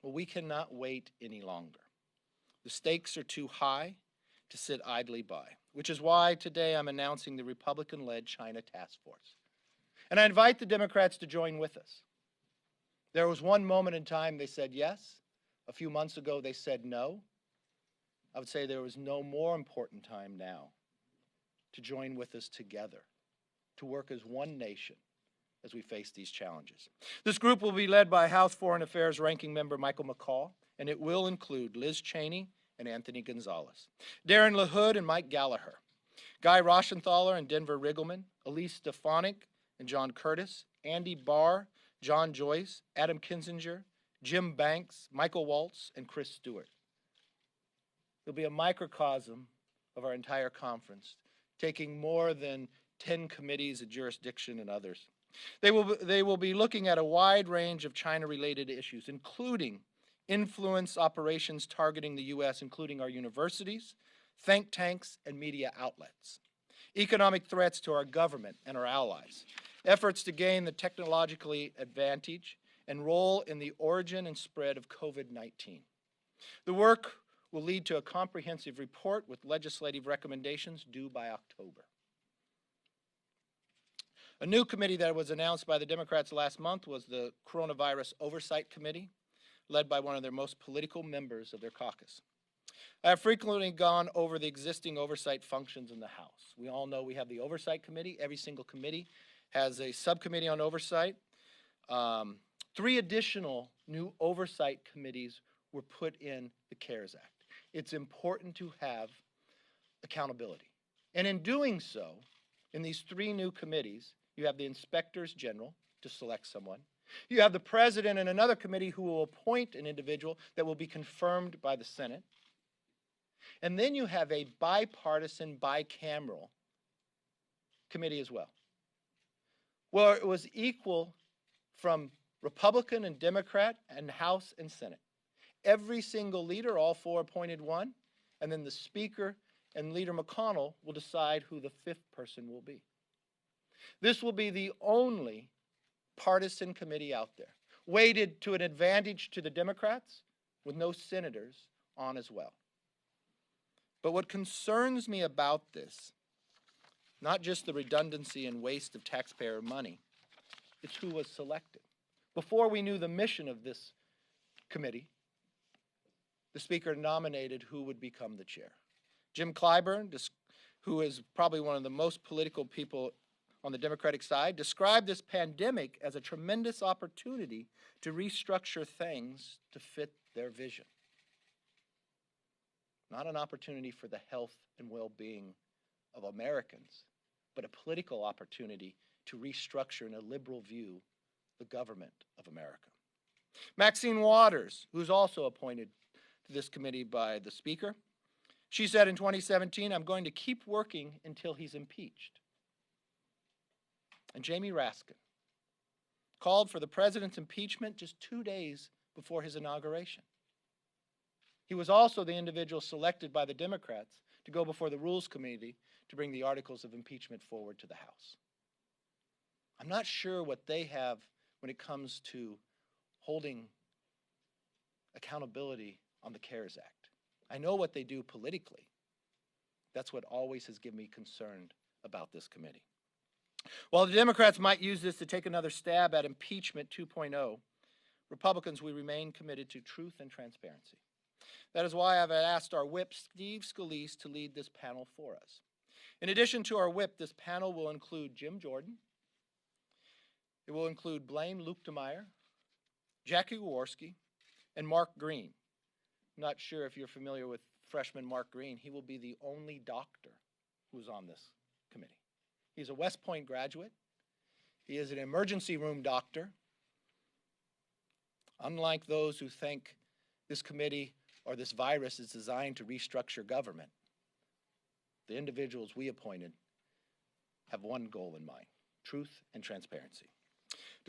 Well, we cannot wait any longer. The stakes are too high to sit idly by, which is why today I'm announcing the Republican-led China Task Force. And I invite the Democrats to join with us. There was one moment in time they said yes. A few months ago they said no. I would say there was no more important time now to join with us together, to work as one nation as we face these challenges. This group will be led by House Foreign Affairs Ranking Member Michael McCall, and it will include Liz Cheney and Anthony Gonzalez, Darren LaHood and Mike Gallagher, Guy Roschenthaler and Denver Riggleman, Elise Stefanik and John Curtis, Andy Barr, John Joyce, Adam Kinzinger, Jim Banks, Michael Waltz, and Chris Stewart. It'll be a microcosm of our entire conference, taking more than 10 committees of jurisdiction and others. They will be looking at a wide range of China-related issues, including influence operations targeting the U.S., including our universities, think tanks, and media outlets, economic threats to our government and our allies, efforts to gain the technologically advantage, and role in the origin and spread of COVID-19. The work will lead to a comprehensive report with legislative recommendations due by October. A new committee that was announced by the Democrats last month was the Coronavirus Oversight Committee, led by one of their most political members of their caucus. I have frequently gone over the existing oversight functions in the House. We all know we have the Oversight Committee. Every single committee has a subcommittee on oversight. 3 additional new oversight committees were put in the CARES Act. It's important to have accountability. And in doing so, in these 3 new committees, you have the inspectors general to select someone. You have the president and another committee who will appoint an individual that will be confirmed by the Senate. And then you have a bipartisan, bicameral committee as well, where it was equal from Republican and Democrat and House and Senate. Every single leader, all 4 appointed one, and then the Speaker and Leader McConnell will decide who the 5th person will be. This will be the only partisan committee out there, weighted to an advantage to the Democrats with no senators on as well. But what concerns me about this, not just the redundancy and waste of taxpayer money, it's who was selected. Before we knew the mission of this committee, the Speaker nominated who would become the chair. Jim Clyburn, who is probably one of the most political people on the Democratic side, described this pandemic as a tremendous opportunity to restructure things to fit their vision. Not an opportunity for the health and well-being of Americans, but a political opportunity to restructure in a liberal view the government of America. Maxine Waters, who's also appointed to this committee by the Speaker, she said in 2017, "I'm going to keep working until he's impeached." And Jamie Raskin called for the president's impeachment just 2 days before his inauguration. He was also the individual selected by the Democrats to go before the Rules Committee to bring the articles of impeachment forward to the House. I'm not sure what they have when it comes to holding accountability on the CARES Act. I know what they do politically. That's what always has given me concern about this committee. While the Democrats might use this to take another stab at impeachment 2.0, Republicans, we remain committed to truth and transparency. That is why I've asked our whip, Steve Scalise, to lead this panel for us. In addition to our whip, this panel will include Jim Jordan. It will include Blaine Luetkemeyer, Jackie Jaworski, and Mark Green. I'm not sure if you're familiar with freshman Mark Green. He will be the only doctor who's on this committee. He's a West Point graduate. He is an emergency room doctor. Unlike those who think this committee or this virus is designed to restructure government, the individuals we appointed have one goal in mind: truth and transparency.